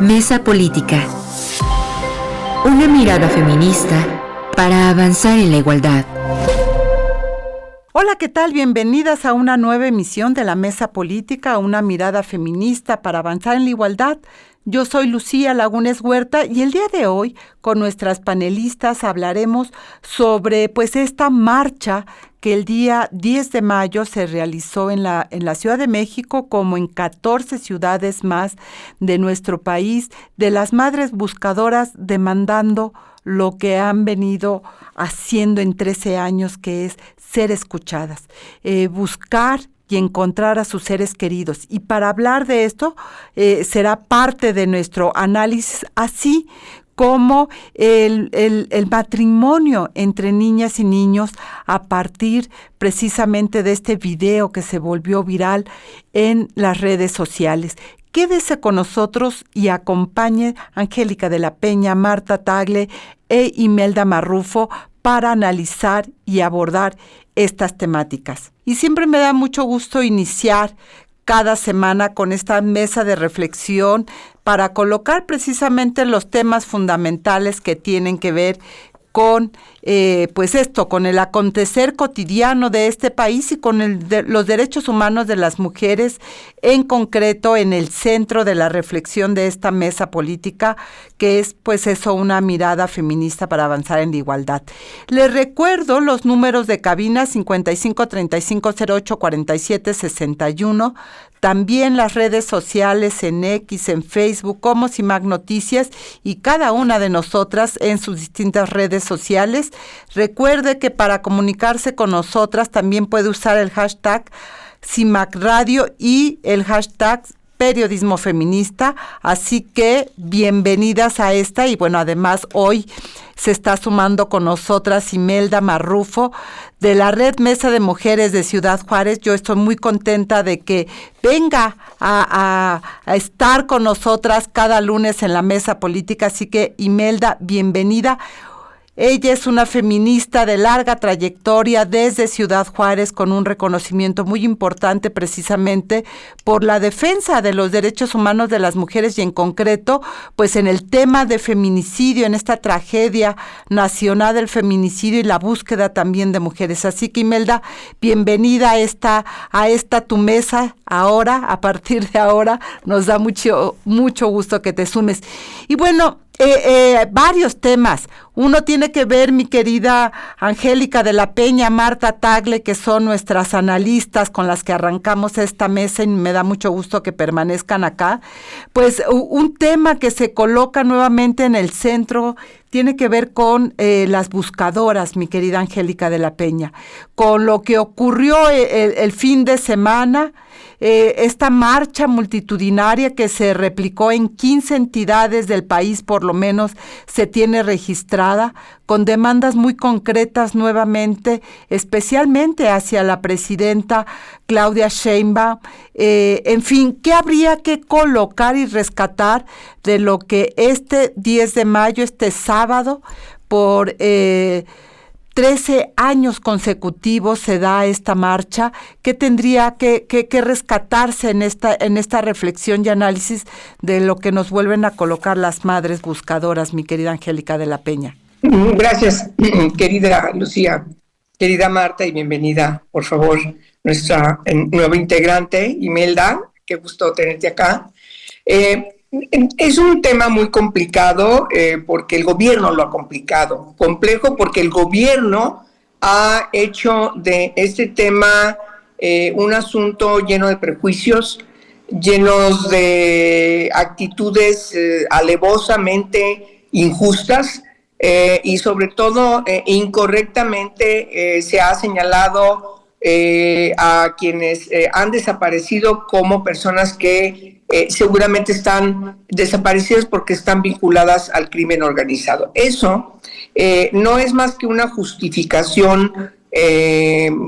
Mesa Política. Una mirada feminista para avanzar en la igualdad. Hola, ¿qué tal? Bienvenidas a una nueva emisión de la Mesa Política, una mirada feminista para avanzar en la igualdad. Yo soy Lucía Lagunes Huerta y el día de hoy con nuestras panelistas hablaremos sobre esta marcha que el día 10 de mayo se realizó en la Ciudad de México, como en 14 ciudades más de nuestro país, de las madres buscadoras demandando lo que han venido haciendo en 13 años, que es ser escuchadas, buscar y encontrar a sus seres queridos. Y para hablar de esto será parte de nuestro análisis, así como el matrimonio entre niñas y niños a partir precisamente de este video que se volvió viral en las redes sociales. Quédese con nosotros y acompañe a Angélica de la Peña, Marta Tagle e Imelda Marrufo para analizar y abordar estas temáticas. Y siempre me da mucho gusto iniciar cada semana con esta mesa de reflexión para colocar precisamente los temas fundamentales que tienen que ver con con el acontecer cotidiano de este país y con los derechos humanos de las mujeres, en concreto en el centro de la reflexión de esta mesa política, que es una mirada feminista para avanzar en la igualdad. Les recuerdo los números de cabina: 55 35 08 47 61, también las redes sociales en X, en Facebook, como CIMAC Noticias, y cada una de nosotras en sus distintas redes sociales. Recuerde que para comunicarse con nosotras también puede usar el hashtag CIMAC Radio y el hashtag Periodismo Feminista, así que bienvenidas a esta. Y además hoy se está sumando con nosotras Imelda Marrufo de la Red Mesa de Mujeres de Ciudad Juárez. Yo estoy muy contenta de que venga a estar con nosotras cada lunes en la Mesa Política, así que Imelda, bienvenida. Ella es una feminista de larga trayectoria desde Ciudad Juárez, con un reconocimiento muy importante precisamente por la defensa de los derechos humanos de las mujeres y en concreto, en el tema de feminicidio, en esta tragedia nacional del feminicidio y la búsqueda también de mujeres. Así que, Imelda, bienvenida a esta tu mesa. Ahora, a partir de ahora, nos da mucho gusto que te sumes. Y varios temas. Uno tiene que ver, mi querida Angélica de la Peña, Marta Tagle, que son nuestras analistas con las que arrancamos esta mesa y me da mucho gusto que permanezcan acá. Un tema que se coloca nuevamente en el centro tiene que ver con las buscadoras, mi querida Angélica de la Peña, con lo que ocurrió el fin de semana. Esta marcha multitudinaria que se replicó en 15 entidades del país, por lo menos se tiene registrada, con demandas muy concretas nuevamente, especialmente hacia la presidenta Claudia Sheinbaum. En fin, ¿qué habría que colocar y rescatar de lo que este 10 de mayo, este sábado, por 13 años consecutivos se da esta marcha? ¿Qué tendría que rescatarse en esta reflexión y análisis de lo que nos vuelven a colocar las madres buscadoras, mi querida Angélica de la Peña? Gracias, querida Lucía, querida Marta, y bienvenida, por favor, nuestra nueva integrante, Imelda. Qué gusto tenerte acá. Es un tema muy complicado porque el gobierno lo ha complicado. Complejo porque el gobierno ha hecho de este tema un asunto lleno de prejuicios, llenos de actitudes alevosamente injustas y sobre todo incorrectamente se ha señalado a quienes han desaparecido como personas que seguramente están desaparecidas porque están vinculadas al crimen organizado. Eso no es más que una justificación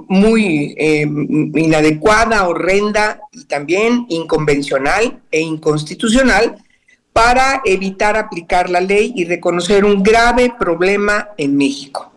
muy inadecuada, horrenda y también inconvencional e inconstitucional para evitar aplicar la ley y reconocer un grave problema en México.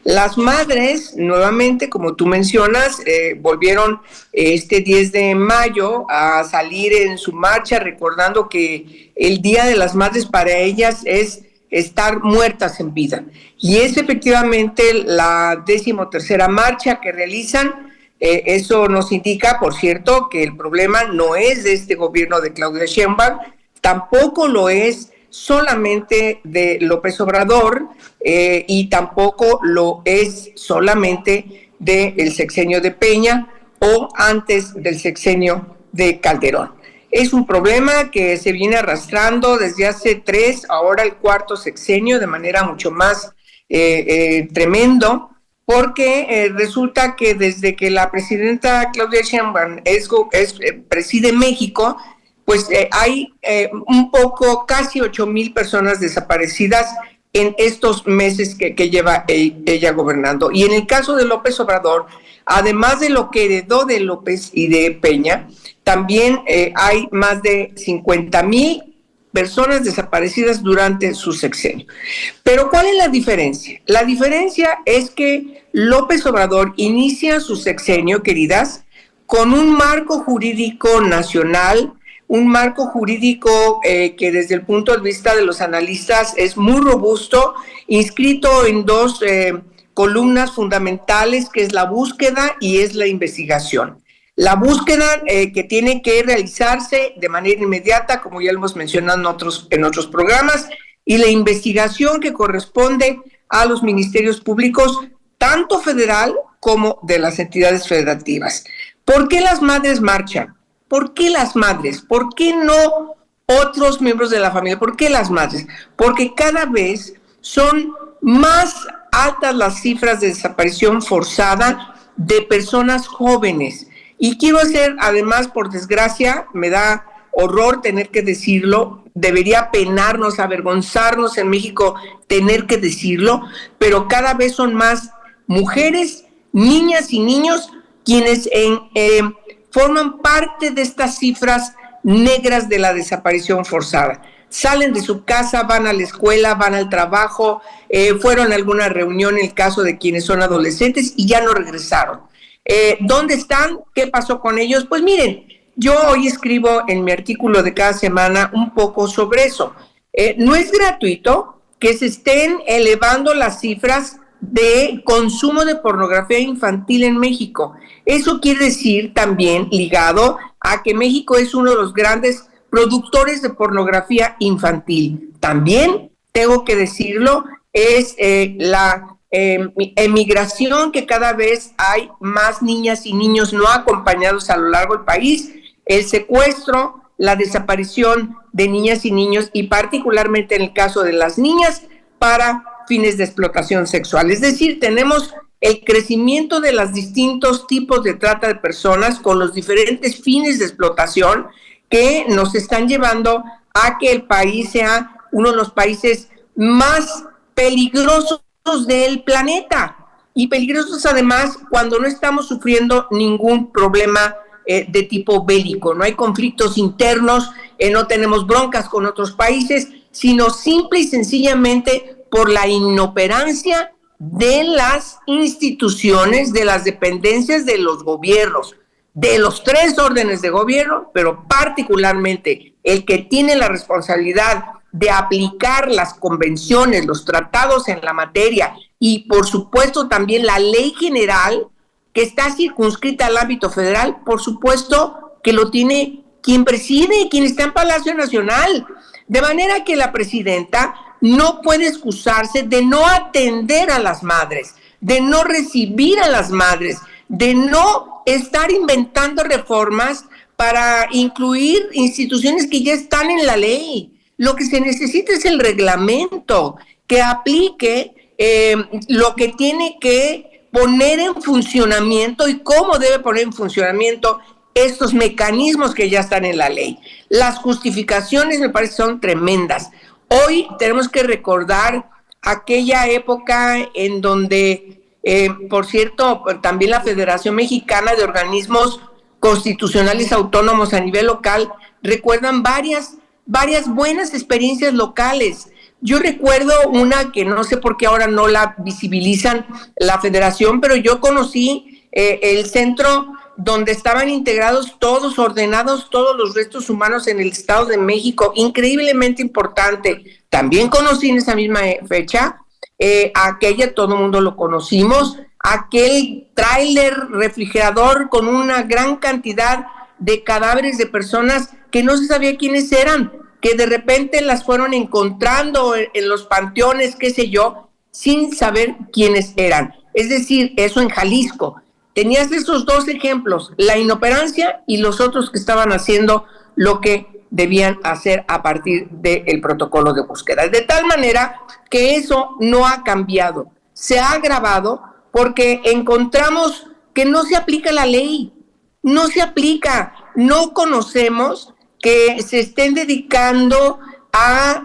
Las madres, nuevamente, como tú mencionas, volvieron este 10 de mayo a salir en su marcha, recordando que el Día de las Madres para ellas es estar muertas en vida. Y es efectivamente la 13ª marcha que realizan. Eso nos indica, por cierto, que el problema no es de este gobierno de Claudia Sheinbaum, tampoco lo es solamente de López Obrador, y tampoco lo es solamente del sexenio de Peña o antes del sexenio de Calderón. Es un problema que se viene arrastrando desde hace 3, ahora el 4º sexenio, de manera mucho más tremendo, porque resulta que desde que la presidenta Claudia Sheinbaum preside México, pues hay un poco, casi 8,000 personas desaparecidas en estos meses que lleva ella gobernando. Y en el caso de López Obrador, además de lo que heredó de López y de Peña, también hay más de 50,000 personas desaparecidas durante su sexenio. Pero ¿cuál es la diferencia? La diferencia es que López Obrador inicia su sexenio, queridas, con un marco jurídico nacional, un marco jurídico que desde el punto de vista de los analistas es muy robusto, inscrito en 2 columnas fundamentales, que es la búsqueda y es la investigación. La búsqueda que tiene que realizarse de manera inmediata, como ya lo hemos mencionado en otros programas, y la investigación que corresponde a los ministerios públicos, tanto federal como de las entidades federativas. ¿Por qué las madres marchan? ¿Por qué las madres? ¿Por qué no otros miembros de la familia? ¿Por qué las madres? Porque cada vez son más altas las cifras de desaparición forzada de personas jóvenes. Y quiero hacer, además, por desgracia, me da horror tener que decirlo, debería penarnos, avergonzarnos en México tener que decirlo, pero cada vez son más mujeres, niñas y niños quienes forman parte de estas cifras negras de la desaparición forzada. Salen de su casa, van a la escuela, van al trabajo, fueron a alguna reunión en el caso de quienes son adolescentes y ya no regresaron. ¿Dónde están? ¿Qué pasó con ellos? Pues miren, yo hoy escribo en mi artículo de cada semana un poco sobre eso. No es gratuito que se estén elevando las cifras de consumo de pornografía infantil en México. Eso quiere decir también ligado a que México es uno de los grandes productores de pornografía infantil. También, tengo que decirlo, es la emigración, que cada vez hay más niñas y niños no acompañados a lo largo del país, el secuestro, la desaparición de niñas y niños, y particularmente en el caso de las niñas, para fines de explotación sexual. Es decir, tenemos el crecimiento de los distintos tipos de trata de personas con los diferentes fines de explotación que nos están llevando a que el país sea uno de los países más peligrosos del planeta, y peligrosos además cuando no estamos sufriendo ningún problema de tipo bélico, no hay conflictos internos, no tenemos broncas con otros países, sino simple y sencillamente por la inoperancia de las instituciones, de las dependencias de los gobiernos, de los 3 órdenes de gobierno, pero particularmente el que tiene la responsabilidad de aplicar las convenciones, los tratados en la materia y por supuesto también la ley general que está circunscrita al ámbito federal, por supuesto que lo tiene quien preside, quien está en Palacio Nacional. De manera que la presidenta no puede excusarse de no atender a las madres, de no recibir a las madres, de no estar inventando reformas para incluir instituciones que ya están en la ley. Lo que se necesita es el reglamento que aplique lo que tiene que poner en funcionamiento y cómo debe poner en funcionamiento estos mecanismos que ya están en la ley. Las justificaciones me parece son tremendas. Hoy tenemos que recordar aquella época en donde, por cierto, también la Federación Mexicana de Organismos Constitucionales Autónomos a nivel local recuerdan varias buenas experiencias locales, Yo recuerdo una que no sé por qué ahora no la visibilizan la federación, pero yo conocí el centro donde estaban integrados todos, ordenados todos los restos humanos en el Estado de México, increíblemente importante. También conocí en esa misma fecha aquella, todo el mundo lo conocimos, aquel tráiler refrigerador con una gran cantidad de cadáveres de personas que no se sabía quiénes eran, que de repente las fueron encontrando en los panteones, qué sé yo, sin saber quiénes eran. Es decir, eso en Jalisco. Tenías esos dos ejemplos, la inoperancia y los otros que estaban haciendo lo que debían hacer a partir del protocolo de búsqueda. De tal manera que eso no ha cambiado, se ha agravado porque encontramos que no se aplica la ley, no se aplica, no conocemos que se estén dedicando a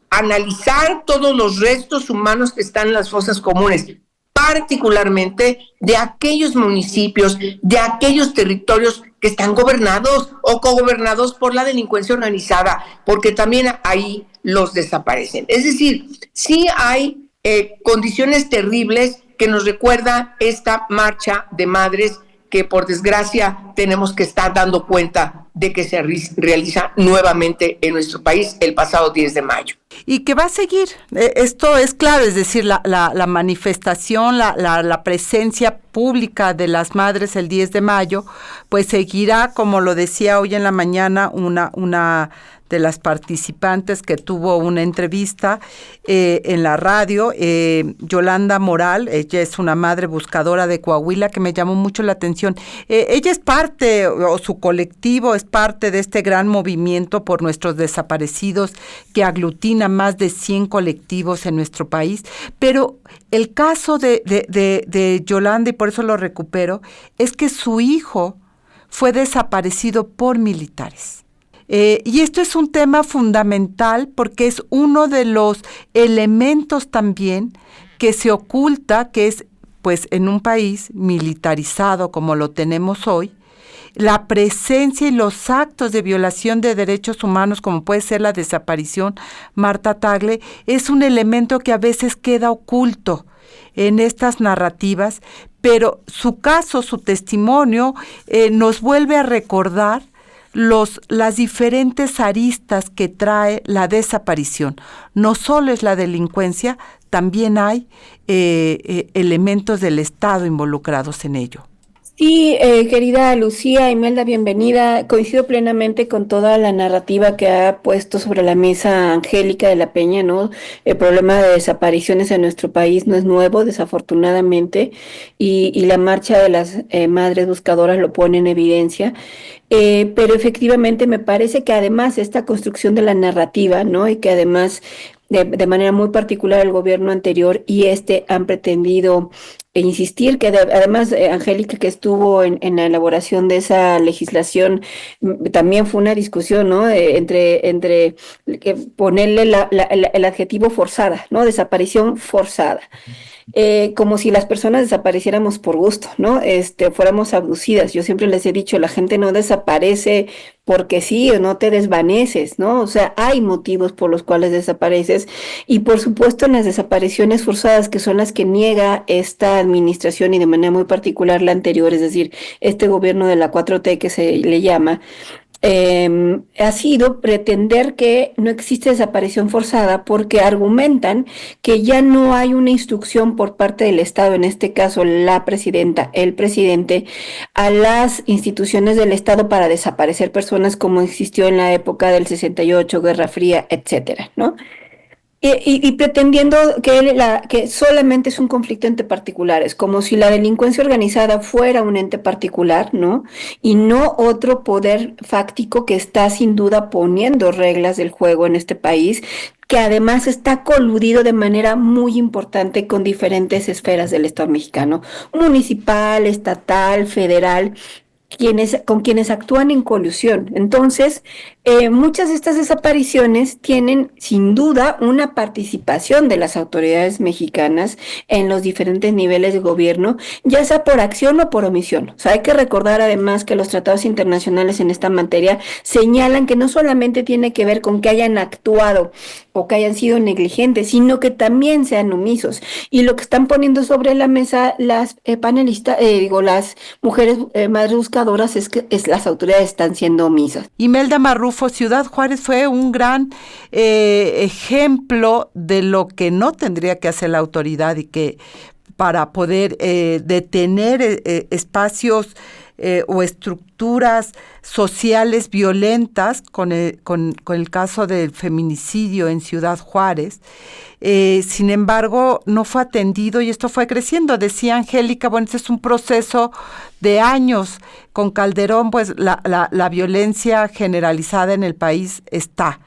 analizar todos los restos humanos que están en las fosas comunes, particularmente de aquellos municipios, de aquellos territorios que están gobernados o cogobernados por la delincuencia organizada, porque también ahí los desaparecen. Es decir, sí hay condiciones terribles que nos recuerda esta marcha de madres que por desgracia tenemos que estar dando cuenta de que se realiza nuevamente en nuestro país el pasado 10 de mayo. Y que va a seguir, esto es claro, es decir, la manifestación, la presencia pública de las madres el 10 de mayo, pues seguirá, como lo decía hoy en la mañana una de las participantes que tuvo una entrevista en la radio, Yolanda Moral. Ella es una madre buscadora de Coahuila que me llamó mucho la atención. Ella es parte, o su colectivo es parte de este gran movimiento por nuestros desaparecidos que aglutina más de 100 colectivos en nuestro país, pero el caso de Yolanda, y por eso lo recupero, es que su hijo fue desaparecido por militares. Y esto es un tema fundamental porque es uno de los elementos también que se oculta, que es, pues, en un país militarizado como lo tenemos hoy, la presencia y los actos de violación de derechos humanos, como puede ser la desaparición, Marta Tagle, es un elemento que a veces queda oculto en estas narrativas, pero su caso, su testimonio, nos vuelve a recordar las diferentes aristas que trae la desaparición. No solo es la delincuencia, también hay elementos del Estado involucrados en ello. Sí, querida Lucía, Imelda, bienvenida. Coincido plenamente con toda la narrativa que ha puesto sobre la mesa Angélica de la Peña, ¿no? El problema de desapariciones en nuestro país no es nuevo, desafortunadamente, y la marcha de las madres buscadoras lo pone en evidencia. Pero efectivamente me parece que además esta construcción de la narrativa, ¿no? Y que además de manera muy particular el gobierno anterior y han pretendido insistir, que además Angélica, que estuvo en la elaboración de esa legislación, también fue una discusión, ¿no? Entre ponerle el adjetivo forzada, ¿no? Desaparición forzada. Como si las personas desapareciéramos por gusto, ¿no? Fuéramos abducidas. Yo siempre les he dicho, la gente no desaparece porque sí, o no te desvaneces, ¿no? O sea, hay motivos por los cuales desapareces, y por supuesto en las desapariciones forzadas, que son las que niega esta administración y de manera muy particular la anterior, es decir, este gobierno de la 4T que se le llama, ha sido pretender que no existe desaparición forzada, porque argumentan que ya no hay una instrucción por parte del Estado, en este caso la presidenta, el presidente, a las instituciones del Estado para desaparecer personas como existió en la época del 68, Guerra Fría, etcétera, ¿no? Y pretendiendo que solamente es un conflicto entre particulares, como si la delincuencia organizada fuera un ente particular, ¿no? Y no otro poder fáctico que está sin duda poniendo reglas del juego en este país, que además está coludido de manera muy importante con diferentes esferas del Estado mexicano, municipal, estatal, federal. con quienes actúan en colusión. Entonces, muchas de estas desapariciones tienen sin duda una participación de las autoridades mexicanas en los diferentes niveles de gobierno, ya sea por acción o por omisión. O sea, hay que recordar además que los tratados internacionales en esta materia señalan que no solamente tiene que ver con que hayan actuado o que hayan sido negligentes, sino que también sean omisos. Y lo que están poniendo sobre la mesa las panelistas, las mujeres madres buscadoras es que las autoridades están siendo omisas. Imelda Marrufo, Ciudad Juárez fue un gran ejemplo de lo que no tendría que hacer la autoridad y que para poder detener espacios o estructuras sociales violentas, con el caso del feminicidio en Ciudad Juárez. Sin embargo, no fue atendido y esto fue creciendo. Decía Angélica, bueno, este es un proceso de años. Con Calderón, pues la violencia generalizada en el país está.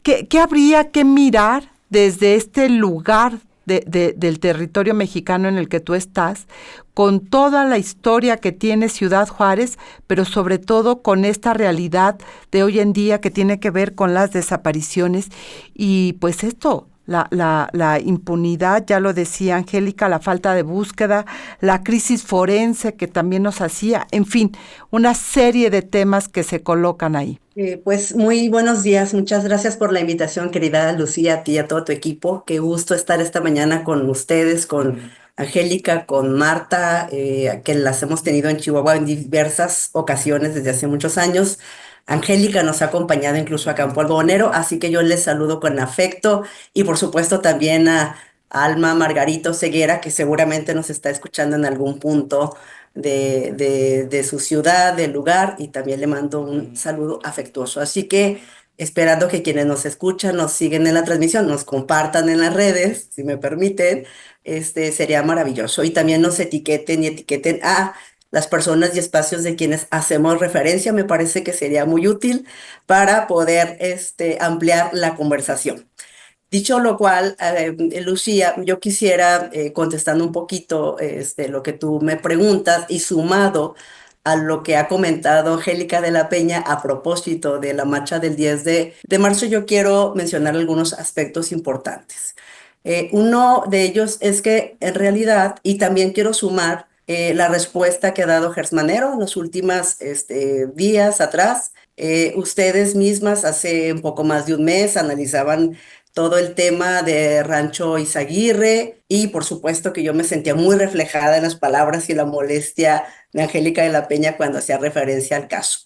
¿Qué habría que mirar desde este lugar del territorio mexicano en el que tú estás, con toda la historia que tiene Ciudad Juárez, pero sobre todo con esta realidad de hoy en día que tiene que ver con las desapariciones y pues esto, la impunidad, ya lo decía Angélica, la falta de búsqueda, la crisis forense que también nos hacía, en fin, una serie de temas que se colocan ahí. Pues muy buenos días, muchas gracias por la invitación, querida Lucía, a ti y a todo tu equipo. Qué gusto estar esta mañana con ustedes, con Angélica, con Marta, que las hemos tenido en Chihuahua en diversas ocasiones desde hace muchos años. Angélica nos ha acompañado incluso a Campo Algodonero, así que yo les saludo con afecto y por supuesto también a Alma Margarito Ceguera, que seguramente nos está escuchando en algún punto de su ciudad, del lugar, y también le mando un saludo afectuoso. Así que esperando que quienes nos escuchan, nos siguen en la transmisión, nos compartan en las redes, si me permiten, sería maravilloso. Y también nos etiqueten y etiqueten a las personas y espacios de quienes hacemos referencia, me parece que sería muy útil para poder ampliar la conversación. Dicho lo cual, Lucía, yo quisiera, contestando un poquito lo que tú me preguntas y sumado a lo que ha comentado Angélica de la Peña a propósito de la marcha del 10 de marzo, yo quiero mencionar algunos aspectos importantes. Uno de ellos es que en realidad, y también quiero sumar la respuesta que ha dado Gersmanero en los últimos días atrás, ustedes mismas hace un poco más de un mes analizaban todo el tema de Rancho Izaguirre y por supuesto que yo me sentía muy reflejada en las palabras y la molestia de Angélica de la Peña cuando hacía referencia al caso.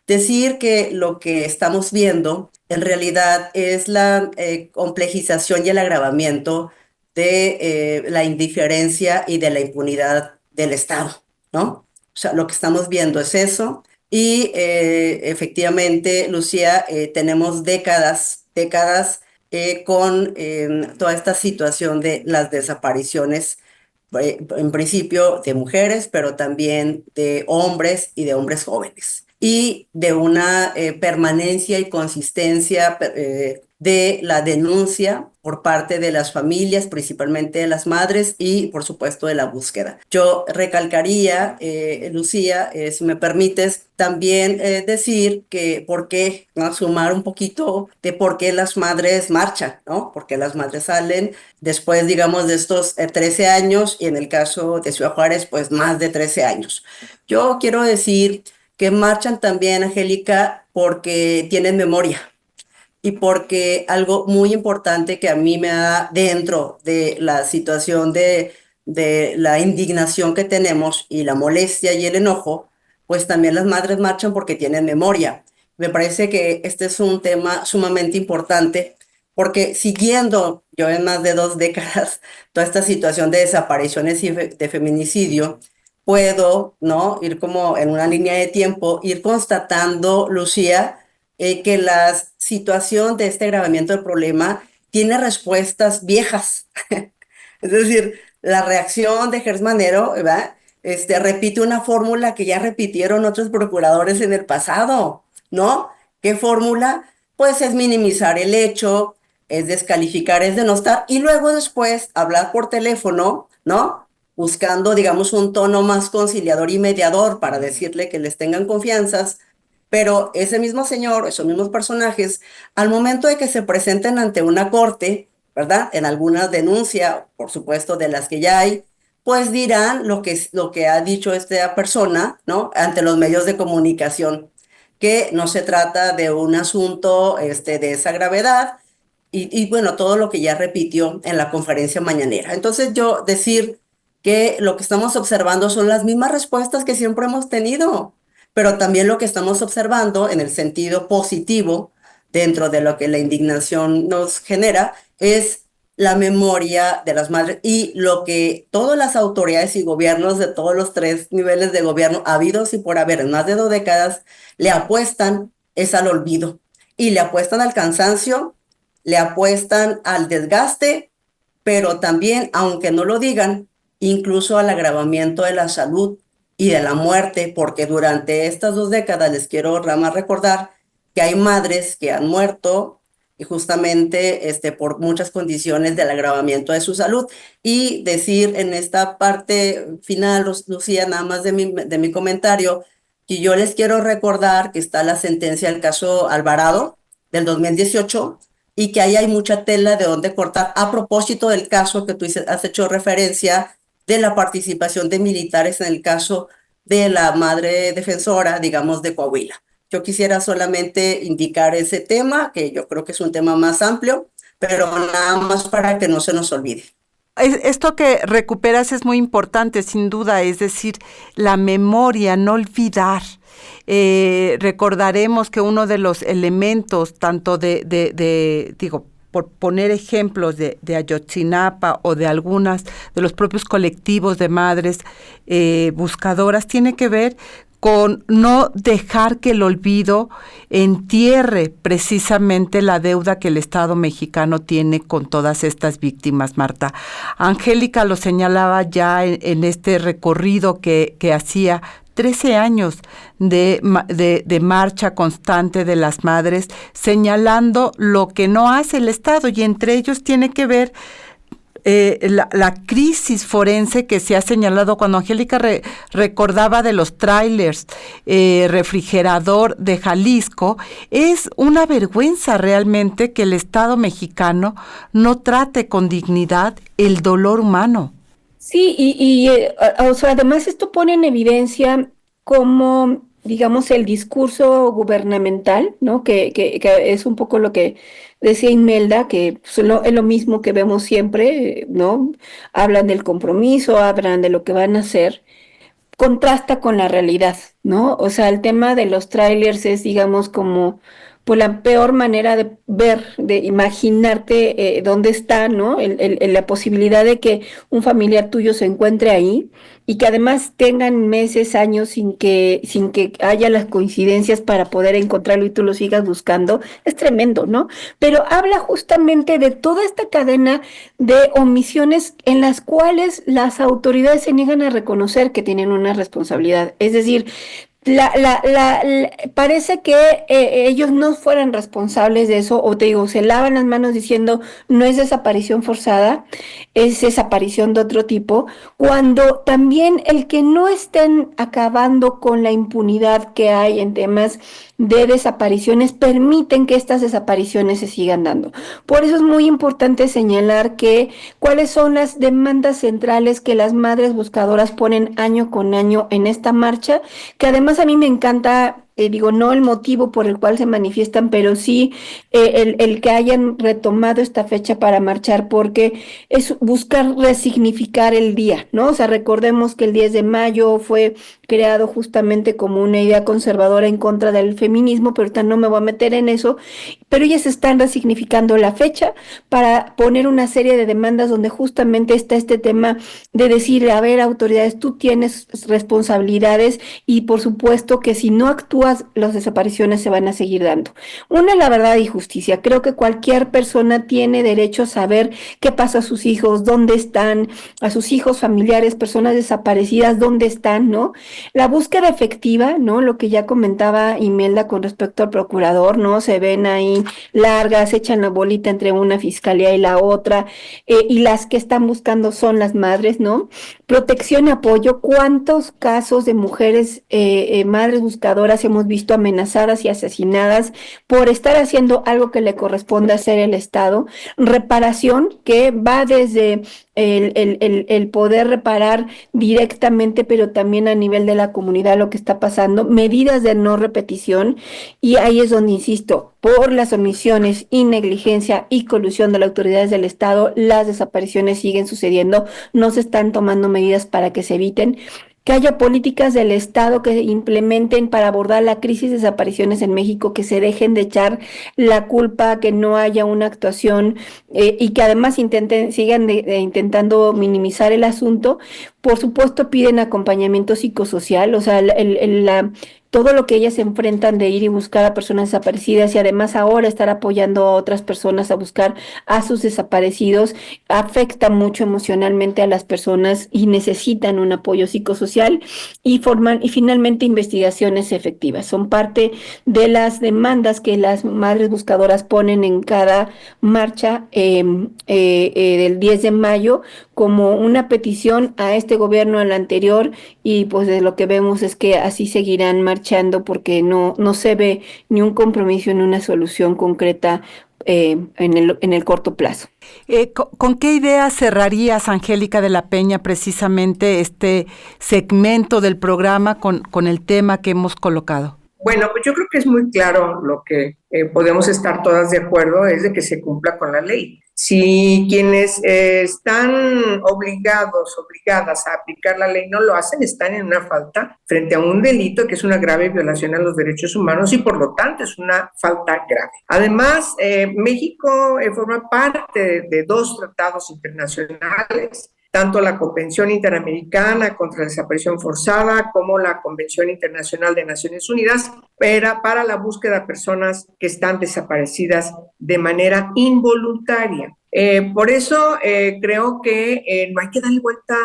Decir que lo que estamos viendo en realidad es la complejización y el agravamiento de la indiferencia y de la impunidad del Estado, ¿no? O sea, lo que estamos viendo es eso y efectivamente, Lucía, tenemos décadas con toda esta situación de las desapariciones, en principio de mujeres, pero también de hombres y de hombres jóvenes. Y de una permanencia y consistencia de la denuncia por parte de las familias, principalmente de las madres y, por supuesto, de la búsqueda. Yo recalcaría, Lucía, si me permites, también decir que por qué, ¿no? Sumar un poquito de por qué las madres marchan, ¿no? Porque las madres salen después, digamos, de estos 13 años y en el caso de Ciudad Juárez, pues más de 13 años. Yo quiero decir que marchan también, Angélica, porque tienen memoria y porque algo muy importante que a mí me da dentro de la situación de la indignación que tenemos y la molestia y el enojo, pues también las madres marchan porque tienen memoria. Me parece que este es un tema sumamente importante porque siguiendo yo en más de 2 décadas toda esta situación de desapariciones y de feminicidio, puedo, ¿no? Ir como en una línea de tiempo, ir constatando, Lucía, que la situación de este agravamiento del problema tiene respuestas viejas. Es decir, la reacción de Gersmanero, ¿verdad? Repite una fórmula que ya repitieron otros procuradores en el pasado, ¿no? ¿Qué fórmula? Pues es minimizar el hecho, es descalificar, es denostar, y luego después hablar por teléfono, ¿no? buscando, digamos, un tono más conciliador y mediador para decirle que les tengan confianzas, pero ese mismo señor, esos mismos personajes, al momento de que se presenten ante una corte, ¿verdad? En alguna denuncia, por supuesto, de las que ya hay, pues dirán lo que ha dicho esta persona, ¿no? Ante los medios de comunicación, que no se trata de un asunto de esa gravedad y bueno, todo lo que ya repitió en la conferencia mañanera. Entonces yo decir que lo que estamos observando son las mismas respuestas que siempre hemos tenido, pero también lo que estamos observando en el sentido positivo dentro de lo que la indignación nos genera es la memoria de las madres y lo que todas las autoridades y gobiernos de todos los tres niveles de gobierno habidos y por haber en más de 2 décadas le apuestan es al olvido y le apuestan al cansancio, le apuestan al desgaste, pero también, aunque no lo digan, incluso al agravamiento de la salud y de la muerte, porque durante estas 2 décadas les quiero más recordar que hay madres que han muerto y justamente por muchas condiciones del agravamiento de su salud. Y decir en esta parte final, Lucía, nada más de mi comentario, que yo les quiero recordar que está la sentencia del caso Alvarado del 2018 y que ahí hay mucha tela de donde cortar a propósito del caso que tú has hecho referencia de la participación de militares en el caso de la madre defensora, digamos, de Coahuila. Yo quisiera solamente indicar ese tema, que yo creo que es un tema más amplio, pero nada más para que no se nos olvide. Esto que recuperas es muy importante, sin duda, es decir, la memoria, no olvidar. Recordaremos que uno de los elementos, tanto digo, por poner ejemplos de Ayotzinapa o de algunas de los propios colectivos de madres buscadoras, tiene que ver con no dejar que el olvido entierre precisamente la deuda que el Estado mexicano tiene con todas estas víctimas, Marta. Angélica lo señalaba ya en este recorrido que hacía 13 años de marcha constante de las madres, señalando lo que no hace el Estado, y entre ellos tiene que ver la crisis forense que se ha señalado cuando Angélica recordaba de los trailers refrigerador de Jalisco. Es una vergüenza realmente que el Estado mexicano no trate con dignidad el dolor humano. Sí, o sea, además esto pone en evidencia cómo, digamos, el discurso gubernamental, ¿no? Que es un poco lo que decía Imelda, que es lo mismo que vemos siempre, ¿no? Hablan del compromiso, hablan de lo que van a hacer, contrasta con la realidad, ¿no? O sea, el tema de los trailers es, digamos, como pues la peor manera de ver, de imaginarte dónde está, ¿no? La posibilidad de que un familiar tuyo se encuentre ahí y que además tengan meses, años sin que haya las coincidencias para poder encontrarlo y tú lo sigas buscando, es tremendo, ¿no? Pero habla justamente de toda esta cadena de omisiones en las cuales las autoridades se niegan a reconocer que tienen una responsabilidad. Es decir, parece que ellos no fueran responsables de eso, o te digo, se lavan las manos diciendo no es desaparición forzada, es desaparición de otro tipo, cuando también el que no estén acabando con la impunidad que hay en temas de desapariciones permiten que estas desapariciones se sigan dando. Por eso es muy importante señalar que cuáles son las demandas centrales que las madres buscadoras ponen año con año en esta marcha, que además a mí me encanta, digo, no el motivo por el cual se manifiestan, pero sí el que hayan retomado esta fecha para marchar, porque es buscar resignificar el día, ¿no? O sea, recordemos que el 10 de mayo fue creado justamente como una idea conservadora en contra del feminismo, pero ahorita no me voy a meter en eso, pero ellas están resignificando la fecha para poner una serie de demandas donde justamente está este tema de decir, a ver, autoridades, tú tienes responsabilidades y por supuesto que si no actúas, las desapariciones se van a seguir dando. Una, la verdad y justicia. Creo que cualquier persona tiene derecho a saber qué pasa a sus hijos, dónde están, a sus hijos, familiares, personas desaparecidas, dónde están, ¿no? La búsqueda efectiva, ¿no? Lo que ya comentaba Imelda con respecto al procurador, ¿no? Se ven ahí largas, echan la bolita entre una fiscalía y la otra, y las que están buscando son las madres, ¿no? Protección y apoyo. ¿Cuántos casos de mujeres, madres buscadoras hemos visto amenazadas y asesinadas por estar haciendo algo que le corresponde hacer el Estado? Reparación, que va desde el poder reparar directamente, pero también a nivel de la comunidad lo que está pasando, medidas de no repetición, y ahí es donde insisto, por las omisiones y negligencia y colusión de las autoridades del Estado, las desapariciones siguen sucediendo, no se están tomando medidas para que se eviten. Que haya políticas del Estado que se implementen para abordar la crisis de desapariciones en México, que se dejen de echar la culpa, que no haya una actuación, y que además sigan intentando minimizar el asunto. Por supuesto, piden acompañamiento psicosocial, o sea, todo lo que ellas se enfrentan de ir y buscar a personas desaparecidas y además ahora estar apoyando a otras personas a buscar a sus desaparecidos, afecta mucho emocionalmente a las personas y necesitan un apoyo psicosocial y finalmente investigaciones efectivas. Son parte de las demandas que las madres buscadoras ponen en cada marcha del 10 de mayo como una petición a este gobierno, al anterior, y pues de lo que vemos es que así seguirán marchando porque no se ve ni un compromiso ni una solución concreta en el corto plazo. ¿Con qué idea cerrarías, Angélica de la Peña, precisamente este segmento del programa con el tema que hemos colocado? Bueno, pues yo creo que es muy claro lo que podemos estar todas de acuerdo, es de que se cumpla con la ley. Si quienes están obligadas a aplicar la ley no lo hacen, están en una falta frente a un delito que es una grave violación a los derechos humanos y por lo tanto es una falta grave. Además, México forma parte de 2 tratados internacionales, tanto la Convención Interamericana contra la Desaparición Forzada como la Convención Internacional de Naciones Unidas para la búsqueda de personas que están desaparecidas de manera involuntaria. Por eso creo que no hay que darle vuelta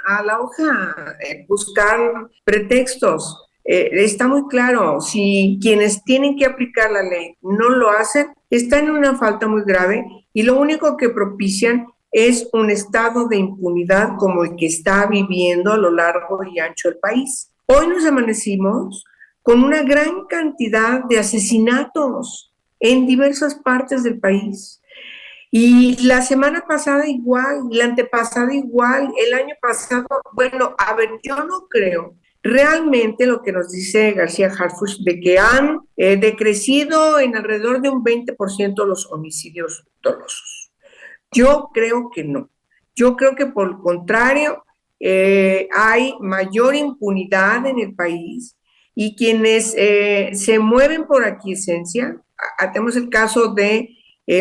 a la hoja, buscar pretextos. Está muy claro, si quienes tienen que aplicar la ley no lo hacen, están en una falta muy grave y lo único que propician es un estado de impunidad como el que está viviendo a lo largo y ancho del país. Hoy nos amanecimos con una gran cantidad de asesinatos en diversas partes del país. Y la semana pasada igual, la antepasada igual, el año pasado, bueno, a ver, yo no creo realmente lo que nos dice García Harfuch de que han decrecido en alrededor de un 20% los homicidios dolosos. Yo creo que no. Yo creo que por el contrario, hay mayor impunidad en el país y quienes se mueven por aquiescencia, tenemos el caso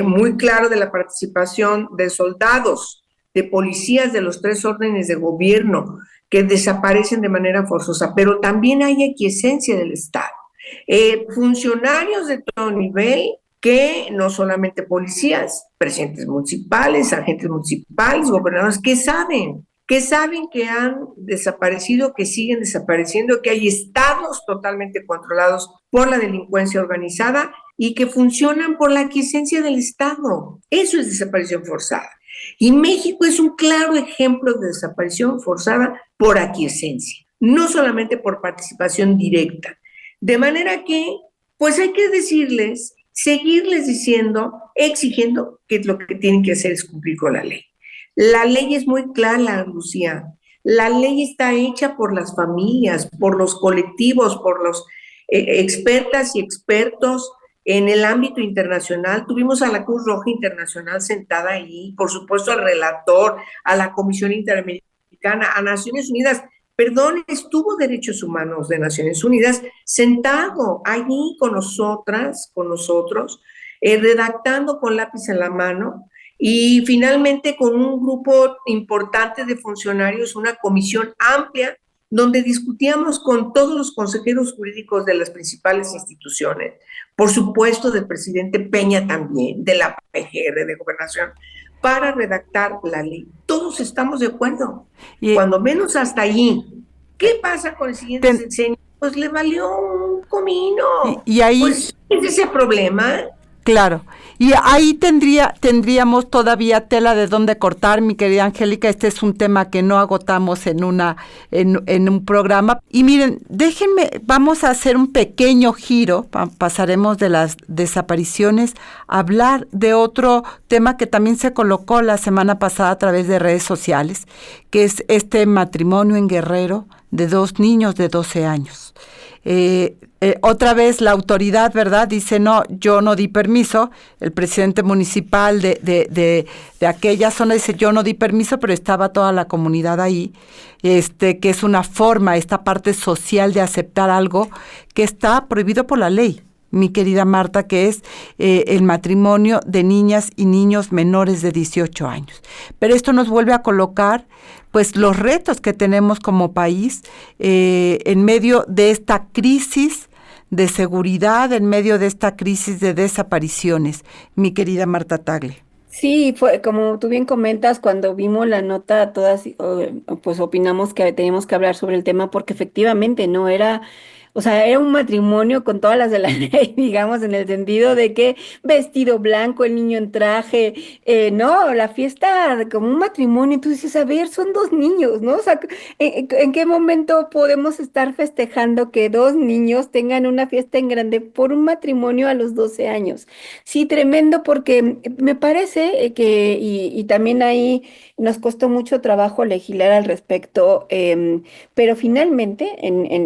muy claro de la participación de soldados, de policías de los 3 órdenes de gobierno que desaparecen de manera forzosa, pero también hay aquiescencia del Estado. Funcionarios de todo nivel que no solamente policías, presidentes municipales, agentes municipales, gobernadores, que saben que han desaparecido, que siguen desapareciendo, que hay estados totalmente controlados por la delincuencia organizada y que funcionan por la aquiescencia del Estado. Eso es desaparición forzada. Y México es un claro ejemplo de desaparición forzada por aquiescencia, no solamente por participación directa. De manera que, pues hay que seguirles diciendo, exigiendo que lo que tienen que hacer es cumplir con la ley. La ley es muy clara, Lucía. La ley está hecha por las familias, por los colectivos, por los expertas y expertos en el ámbito internacional. Tuvimos a la Cruz Roja Internacional sentada ahí, por supuesto al relator, a la Comisión Interamericana, a Naciones Unidas. Perdón, estuvo Derechos Humanos de Naciones Unidas sentado allí con nosotros, redactando con lápiz en la mano y finalmente con un grupo importante de funcionarios, una comisión amplia donde discutíamos con todos los consejeros jurídicos de las principales instituciones, por supuesto del presidente Peña también, de la PGR, de Gobernación, para redactar la ley. Todos estamos de acuerdo, cuando menos hasta allí, ¿Qué pasa con el siguiente sexenio? Pues le valió un comino. Y ahí... Pues es ese problema. Claro, y ahí tendríamos todavía tela de dónde cortar, mi querida Angélica. Este es un tema que no agotamos en un programa. Y miren, déjenme, vamos a hacer un pequeño giro, pasaremos de las desapariciones a hablar de otro tema que también se colocó la semana pasada a través de redes sociales, que es este matrimonio en Guerrero de 2 niños de 12 años. Otra vez la autoridad, ¿verdad? Dice, no, yo no di permiso. El presidente municipal de aquella zona dice, yo no di permiso, pero estaba toda la comunidad ahí, que es una forma, esta parte social de aceptar algo que está prohibido por la ley, mi querida Marta, que es el matrimonio de niñas y niños menores de 18 años. Pero esto nos vuelve a colocar pues los retos que tenemos como país en medio de esta crisis de seguridad, en medio de esta crisis de desapariciones, mi querida Marta Tagle. Sí, fue como tú bien comentas, cuando vimos la nota, todas pues opinamos que teníamos que hablar sobre el tema porque efectivamente no era, o sea, era un matrimonio con todas las de la ley, digamos, en el sentido de que vestido blanco, el niño en traje, no, la fiesta como un matrimonio, tú dices, a ver, son 2 niños, ¿no? O sea, ¿en qué momento podemos estar festejando que 2 niños tengan una fiesta en grande por un matrimonio a los 12 años? Sí, tremendo, porque me parece y también ahí nos costó mucho trabajo legislar al respecto, pero finalmente,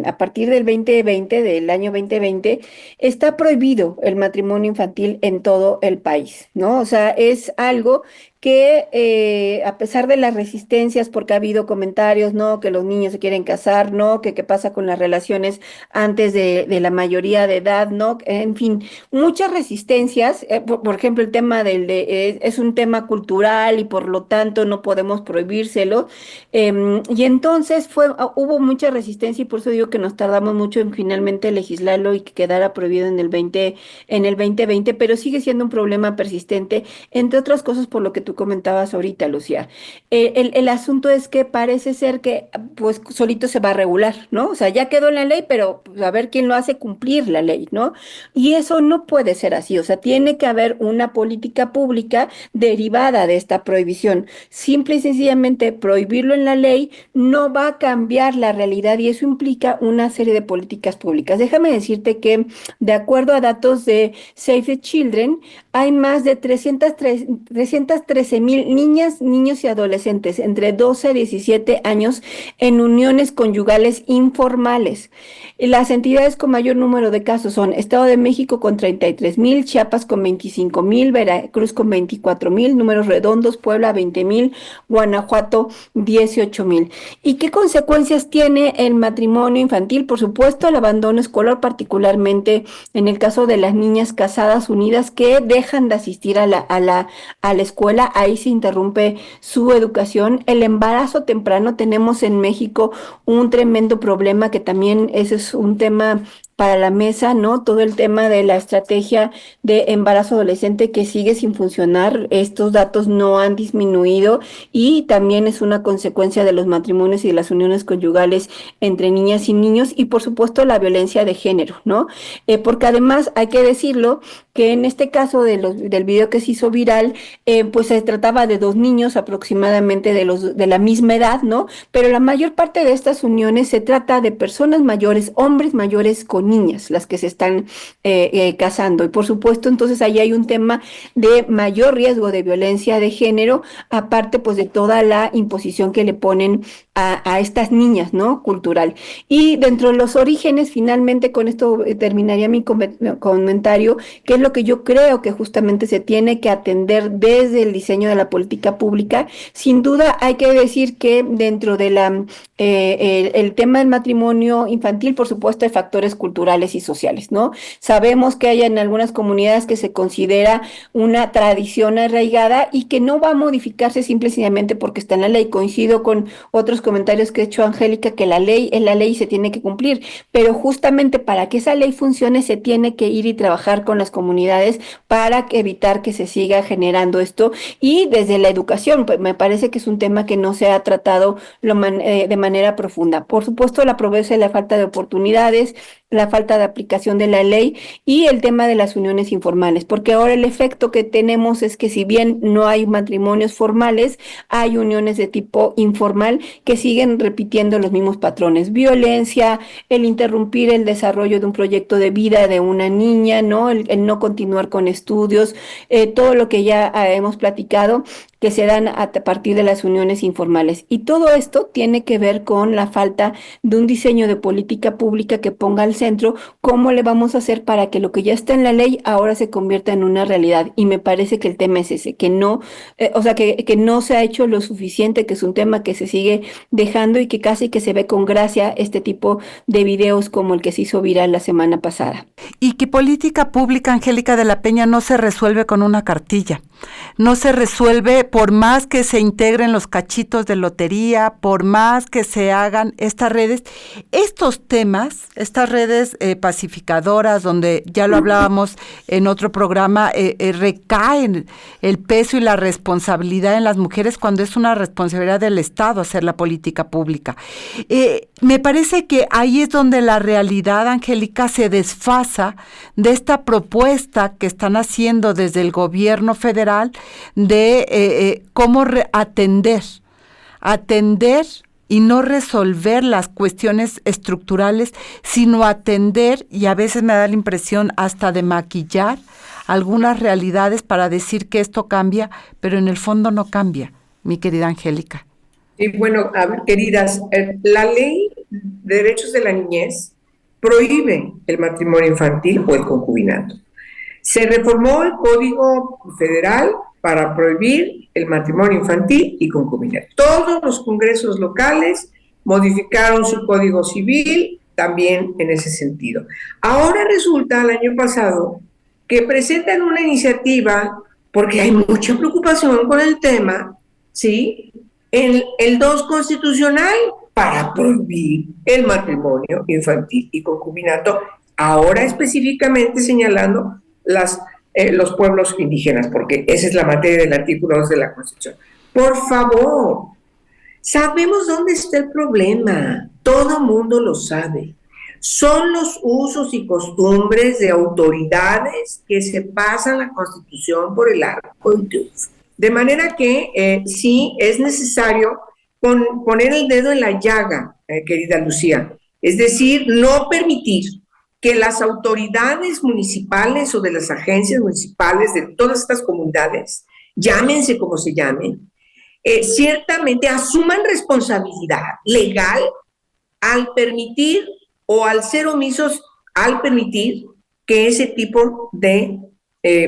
a partir del del año 2020, está prohibido el matrimonio infantil en todo el país, ¿no? O sea, es algo que a pesar de las resistencias, porque ha habido comentarios, ¿no? Que los niños se quieren casar, ¿no? Que qué pasa con las relaciones antes de la mayoría de edad, ¿no? En fin, muchas resistencias, por ejemplo, el tema es un tema cultural y por lo tanto no podemos prohibírselo. Y entonces hubo mucha resistencia y por eso digo que nos tardamos mucho en finalmente legislarlo y que quedara prohibido en el 2020, pero sigue siendo un problema persistente, entre otras cosas por lo que tú comentabas ahorita, Lucía. El asunto es que parece ser que pues solito se va a regular, ¿no? O sea, ya quedó en la ley, pero pues, a ver quién lo hace cumplir la ley, ¿no? Y eso no puede ser así, o sea, tiene que haber una política pública derivada de esta prohibición. Simple y sencillamente prohibirlo en la ley no va a cambiar la realidad y eso implica una serie de políticas públicas. Déjame decirte que, de acuerdo a datos de Save the Children, hay más de 313,000 niñas, niños y adolescentes entre 12 a 17 años en uniones conyugales informales. Las entidades con mayor número de casos son Estado de México con 33,000, Chiapas con 25,000, Veracruz con 24,000, números redondos, Puebla 20,000, Guanajuato 18,000. ¿Y qué consecuencias tiene el matrimonio infantil? Por supuesto, el abandono escolar, particularmente en el caso de las niñas casadas unidas que dejan de asistir a la escuela, ahí se interrumpe su educación. El embarazo temprano, tenemos en México un tremendo problema que también ese es un tema para la mesa, ¿no? Todo el tema de la estrategia de embarazo adolescente que sigue sin funcionar, estos datos no han disminuido y también es una consecuencia de los matrimonios y de las uniones conyugales entre niñas y niños y por supuesto la violencia de género, ¿no? Porque además hay que decirlo que en este caso del video que se hizo viral, pues se trataba de 2 niños aproximadamente de la misma edad, ¿no? Pero la mayor parte de estas uniones se trata de personas mayores, hombres mayores con niñas, las que se están casando. Y por supuesto, entonces ahí hay un tema de mayor riesgo de violencia de género, aparte pues de toda la imposición que le ponen a estas niñas, ¿no? Cultural. Y dentro de los orígenes, finalmente con esto terminaría mi comentario, que es lo que yo creo que justamente se tiene que atender desde el diseño de la política pública. Sin duda hay que decir que dentro de el tema del matrimonio infantil, por supuesto, hay factores culturales y sociales, ¿no? Sabemos que hay en algunas comunidades que se considera una tradición arraigada y que no va a modificarse simple y sencillamente porque está en la ley. Coincido con otros comentarios que ha hecho Angélica, que la ley es la ley y se tiene que cumplir, pero justamente para que esa ley funcione se tiene que ir y trabajar con las comunidades para evitar que se siga generando esto, y desde la educación, pues me parece que es un tema que no se ha tratado de manera profunda. Por supuesto, la pobreza y la falta de oportunidades, la falta de aplicación de la ley y el tema de las uniones informales, porque ahora el efecto que tenemos es que si bien no hay matrimonios formales, hay uniones de tipo informal que siguen repitiendo los mismos patrones: violencia, el interrumpir el desarrollo de un proyecto de vida de una niña, ¿no? El no continuar con estudios, todo lo que ya hemos platicado, que se dan a partir de las uniones informales. Y todo esto tiene que ver con la falta de un diseño de política pública que ponga al centro cómo le vamos a hacer para que lo que ya está en la ley ahora se convierta en una realidad. Y me parece que el tema es ese, que no, que no se ha hecho lo suficiente, que es un tema que se sigue dejando y que casi que se ve con gracia este tipo de videos como el que se hizo viral la semana pasada. Y que política pública, Angélica de la Peña, no se resuelve con una cartilla. No se resuelve por más que se integren los cachitos de lotería, por más que se hagan estas redes. Estos temas, estas redes pacificadoras, donde ya lo hablábamos en otro programa, recaen el peso y la responsabilidad en las mujeres cuando es una responsabilidad del Estado hacer la política pública. Me parece que ahí es donde la realidad, Angélica, se desfasa de esta propuesta que están haciendo desde el gobierno federal de cómo atender y no resolver las cuestiones estructurales, sino atender, y a veces me da la impresión hasta de maquillar algunas realidades para decir que esto cambia, pero en el fondo no cambia, mi querida Angélica. Y bueno, a ver, queridas, la ley de derechos de la niñez prohíbe el matrimonio infantil o el concubinato. Se reformó el Código Federal para prohibir el matrimonio infantil y concubinato. Todos los congresos locales modificaron su Código Civil también en ese sentido. Ahora resulta, el año pasado, que presentan una iniciativa, porque hay mucha preocupación con el tema, ¿sí?, el 2 constitucional para prohibir el matrimonio infantil y concubinato, ahora específicamente señalando los pueblos indígenas, porque esa es la materia del artículo 2 de la Constitución. Por favor, sabemos dónde está el problema, todo mundo lo sabe. Son los usos y costumbres de autoridades que se pasan la Constitución por el arco del triunfo. De manera que sí es necesario poner el dedo en la llaga, querida Lucía. Es decir, no permitir que las autoridades municipales o de las agencias municipales de todas estas comunidades, llámense como se llamen, ciertamente asuman responsabilidad legal al permitir o al ser omisos al permitir que ese tipo de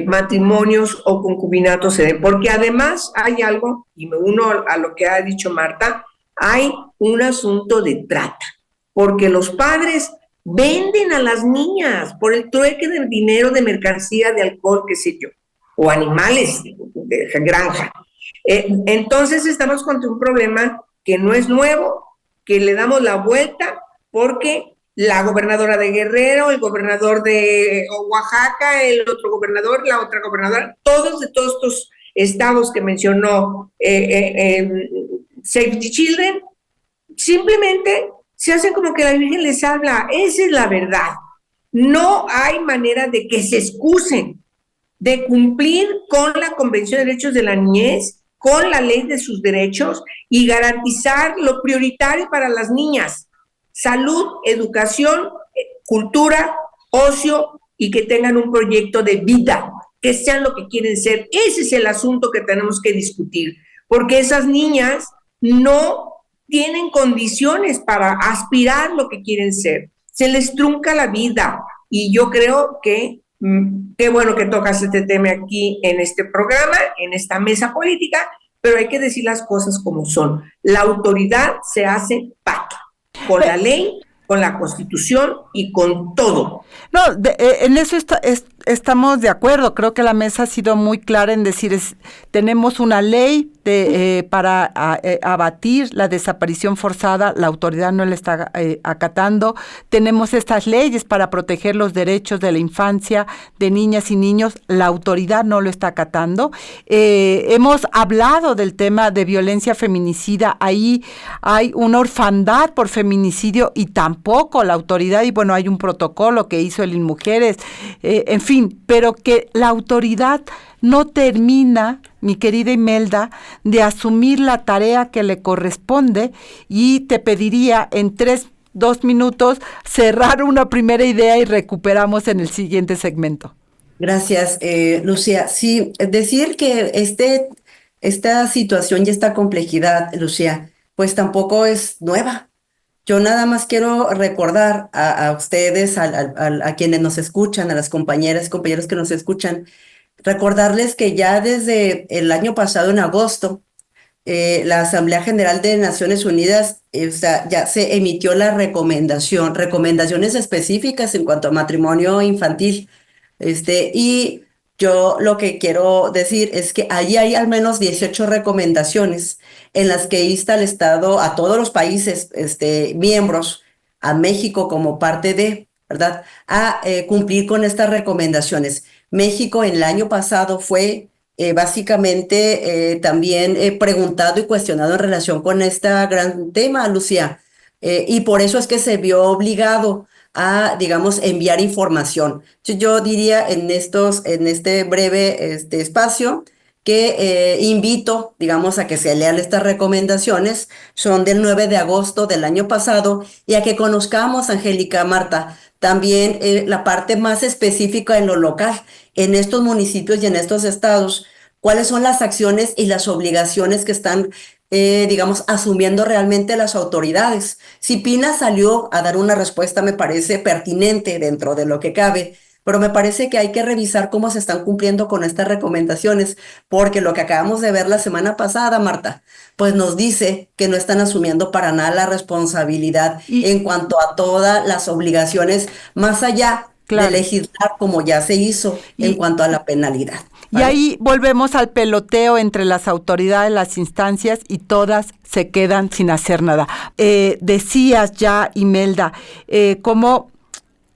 matrimonios o concubinatos se den. Porque además hay algo, y me uno a lo que ha dicho Marta, hay un asunto de trata, porque los padres venden a las niñas por el trueque del dinero de mercancía, de alcohol, qué sé yo, o animales de granja. Entonces estamos contra un problema que no es nuevo, que le damos la vuelta porque la gobernadora de Guerrero, el gobernador de Oaxaca, el otro gobernador, la otra gobernadora, todos de todos estos estados que mencionó Save the Children, simplemente se hacen como que la Virgen les habla. Esa es la verdad. No hay manera de que se excusen de cumplir con la Convención de Derechos de la Niñez, con la ley de sus derechos y garantizar lo prioritario para las niñas: salud, educación, cultura, ocio, y que tengan un proyecto de vida, que sean lo que quieren ser. Ese es el asunto que tenemos que discutir, porque esas niñas no tienen condiciones para aspirar lo que quieren ser. Se les trunca la vida, y yo creo que qué bueno que tocas este tema aquí en este programa, en esta mesa política, pero hay que decir las cosas como son. La autoridad se hace pacto con la ley, con la Constitución y con todo. No, en eso estamos de acuerdo. Creo que la mesa ha sido muy clara en decir, tenemos una ley para abatir la desaparición forzada, la autoridad no la está acatando. Tenemos estas leyes para proteger los derechos de la infancia, de niñas y niños, la autoridad no lo está acatando. Hemos hablado del tema de violencia feminicida, ahí hay una orfandad por feminicidio y tampoco la autoridad, y bueno, hay un protocolo que hizo el INMujeres, en fin, pero que la autoridad no termina, mi querida Imelda, de asumir la tarea que le corresponde, y te pediría en 2 minutos cerrar una primera idea y recuperamos en el siguiente segmento. Gracias, Lucía. Sí, decir que esta situación y esta complejidad, Lucía, pues tampoco es nueva. Yo nada más quiero recordar a ustedes, a quienes nos escuchan, a las compañeras y compañeros que nos escuchan, recordarles que ya desde el año pasado, en agosto, la Asamblea General de Naciones Unidas ya se emitió la recomendaciones específicas en cuanto a matrimonio infantil. Y yo lo que quiero decir es que allí hay al menos 18 recomendaciones en las que insta al Estado, a todos los países miembros, a México como parte de, ¿verdad?, a cumplir con estas recomendaciones. México en el año pasado fue básicamente también preguntado y cuestionado en relación con este gran tema, Lucía, y por eso es que se vio obligado a, digamos, enviar información. Yo diría en este breve espacio que invito, digamos, a que se lean estas recomendaciones. Son del 9 de agosto del año pasado, y a que conozcamos, Angélica, Marta, también la parte más específica en lo local, en estos municipios y en estos estados, cuáles son las acciones y las obligaciones que están, digamos, asumiendo realmente las autoridades. Si Pina salió a dar una respuesta, me parece pertinente dentro de lo que cabe, pero me parece que hay que revisar cómo se están cumpliendo con estas recomendaciones, porque lo que acabamos de ver la semana pasada, Marta, pues nos dice que no están asumiendo para nada la responsabilidad en cuanto a todas las obligaciones, más allá de legislar como ya se hizo en cuanto a la penalidad. Y ahí volvemos al peloteo entre las autoridades, las instancias, y todas se quedan sin hacer nada. Decías ya, Imelda, cómo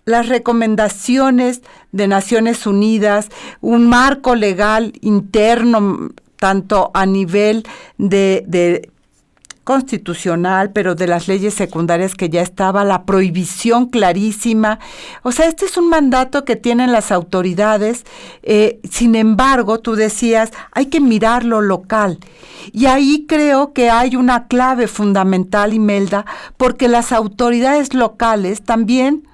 las recomendaciones de Naciones Unidas, un marco legal interno, tanto a nivel de constitucional, pero de las leyes secundarias que ya estaba, la prohibición clarísima. O sea, este es un mandato que tienen las autoridades. Sin embargo, tú decías, hay que mirar lo local. Y ahí creo que hay una clave fundamental, Imelda, porque las autoridades locales también,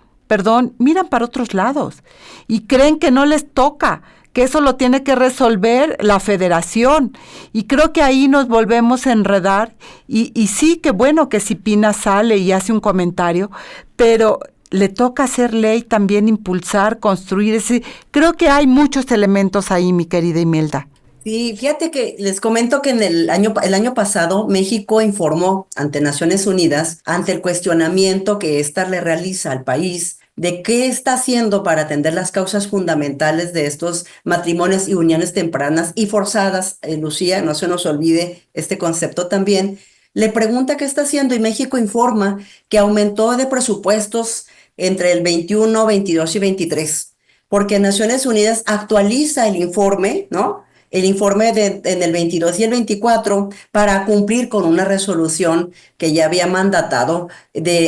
miran para otros lados y creen que no les toca, que eso lo tiene que resolver la federación. Y creo que ahí nos volvemos a enredar. Y sí, que bueno que si Pina sale y hace un comentario, pero le toca hacer ley también, impulsar, construir. Creo que hay muchos elementos ahí, mi querida Imelda. Sí, fíjate que les comento que el año pasado México informó ante Naciones Unidas, ante el cuestionamiento que ésta le realiza al país, de qué está haciendo para atender las causas fundamentales de estos matrimonios y uniones tempranas y forzadas. Lucía, no se nos olvide este concepto también. Le pregunta qué está haciendo, y México informa que aumentó de presupuestos entre el 21, 22 y 23, porque Naciones Unidas actualiza el informe, ¿no?, el informe en el 22 y el 24 para cumplir con una resolución que ya había mandatado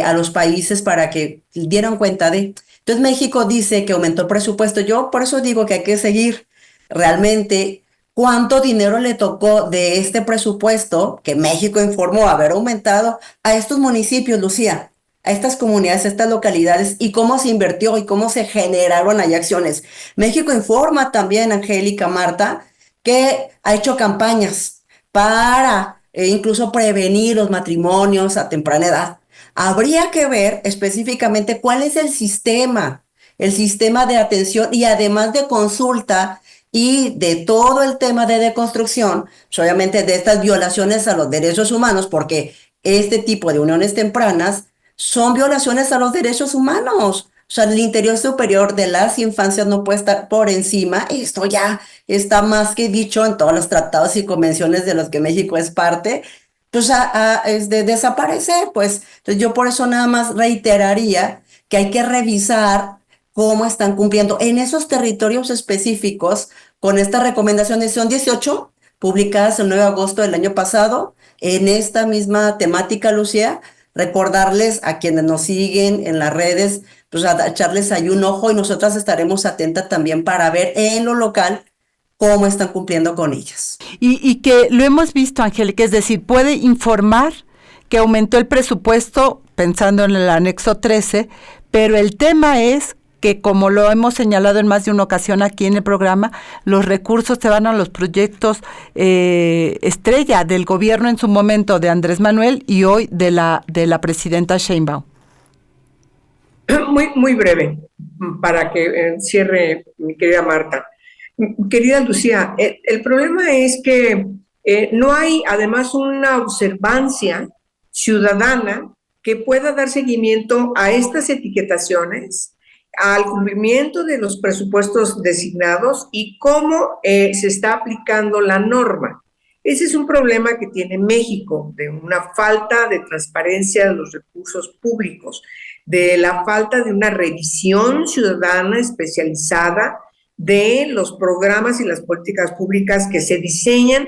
a los países para que dieran cuenta de. Entonces México dice que aumentó el presupuesto. Yo por eso digo que hay que seguir realmente cuánto dinero le tocó de este presupuesto que México informó haber aumentado a estos municipios, Lucía, a estas comunidades, a estas localidades, y cómo se invirtió y cómo se generaron ahí acciones. México informa también, Angélica, Marta, que ha hecho campañas para incluso prevenir los matrimonios a temprana edad. Habría que ver específicamente cuál es el sistema de atención y además de consulta y de todo el tema de deconstrucción, pues obviamente de estas violaciones a los derechos humanos, porque este tipo de uniones tempranas son violaciones a los derechos humanos. O sea, el interés superior de las infancias no puede estar por encima. Esto ya está más que dicho en todos los tratados y convenciones de los que México es parte. Pues es de desaparecer, pues. Entonces yo por eso nada más reiteraría que hay que revisar cómo están cumpliendo en esos territorios específicos con estas recomendaciones. Son 18 publicadas el 9 de agosto del año pasado en esta misma temática, Lucía. Recordarles a quienes nos siguen en las redes, pues a echarles ahí un ojo y nosotras estaremos atentas también para ver en lo local cómo están cumpliendo con ellas. Y que lo hemos visto, Angélica, es decir, puede informar que aumentó el presupuesto pensando en el anexo 13, pero el tema es que, como lo hemos señalado en más de una ocasión aquí en el programa, los recursos se van a los proyectos estrella del gobierno en su momento de Andrés Manuel y hoy de la presidenta Sheinbaum. Muy breve, para que cierre mi querida Marta. Querida Lucía, el problema es que no hay además una observancia ciudadana que pueda dar seguimiento a estas etiquetaciones, al cumplimiento de los presupuestos designados y cómo se está aplicando la norma. Ese es un problema que tiene México, de una falta de transparencia de los recursos públicos, de la falta de una revisión ciudadana especializada de los programas y las políticas públicas que se diseñan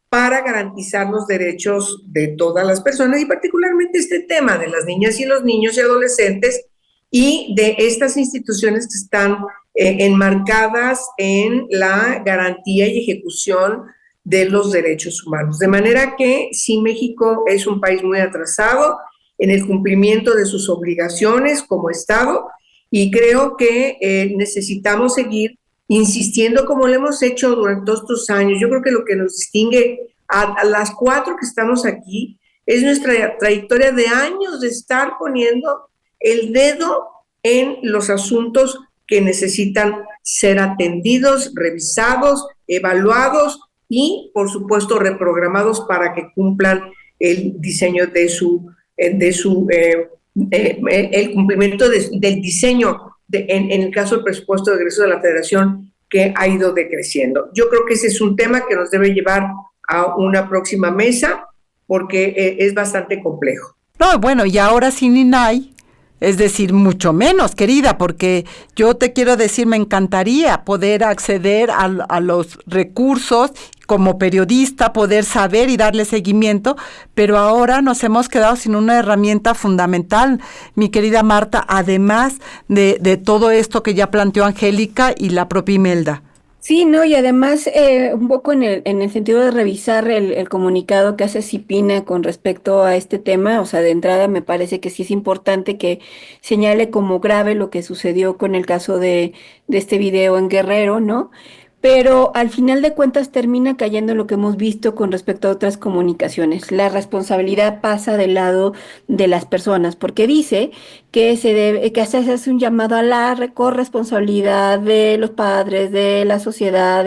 para garantizar los derechos de todas las personas y particularmente este tema de las niñas y los niños y adolescentes y de estas instituciones que están enmarcadas en la garantía y ejecución de los derechos humanos. De manera que sí, México es un país muy atrasado en el cumplimiento de sus obligaciones como Estado y creo que necesitamos seguir insistiendo como lo hemos hecho durante todos estos años. Yo creo que lo que nos distingue a las 4 que estamos aquí es nuestra trayectoria de años de estar poniendo el dedo en los asuntos que necesitan ser atendidos, revisados, evaluados y, por supuesto, reprogramados para que cumplan el diseño el cumplimiento del diseño en el caso del presupuesto de egresos de la Federación que ha ido decreciendo. Yo creo que ese es un tema que nos debe llevar a una próxima mesa porque es bastante complejo. No, bueno, y ahora sin INAI, es decir, mucho menos, querida, porque yo te quiero decir, me encantaría poder acceder a los recursos como periodista, poder saber y darle seguimiento, pero ahora nos hemos quedado sin una herramienta fundamental, mi querida Marta, además de todo esto que ya planteó Angélica y la propia Imelda. Sí, no, y además un poco en el sentido de revisar el comunicado que hace Cipina con respecto a este tema, o sea, de entrada me parece que sí es importante que señale como grave lo que sucedió con el caso de este video en Guerrero, ¿no? Pero al final de cuentas termina cayendo en lo que hemos visto con respecto a otras comunicaciones. La responsabilidad pasa del lado de las personas, porque dice que que se hace un llamado a la corresponsabilidad de los padres, de la sociedad,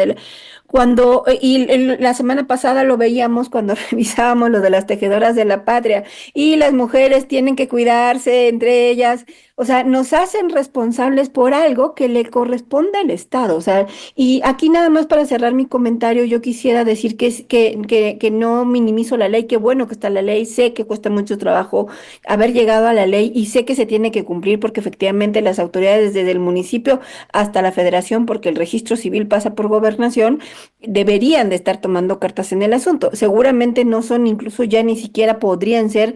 la semana pasada lo veíamos cuando revisábamos lo de las tejedoras de la patria, y las mujeres tienen que cuidarse entre ellas. O sea, nos hacen responsables por algo que le corresponde al Estado. O sea, y aquí nada más para cerrar mi comentario, yo quisiera decir que no minimizo la ley, qué bueno que está la ley, sé que cuesta mucho trabajo haber llegado a la ley y sé que se tiene que cumplir porque efectivamente las autoridades desde el municipio hasta la federación, porque el registro civil pasa por gobernación, deberían de estar tomando cartas en el asunto. Seguramente no son, incluso ya ni siquiera podrían ser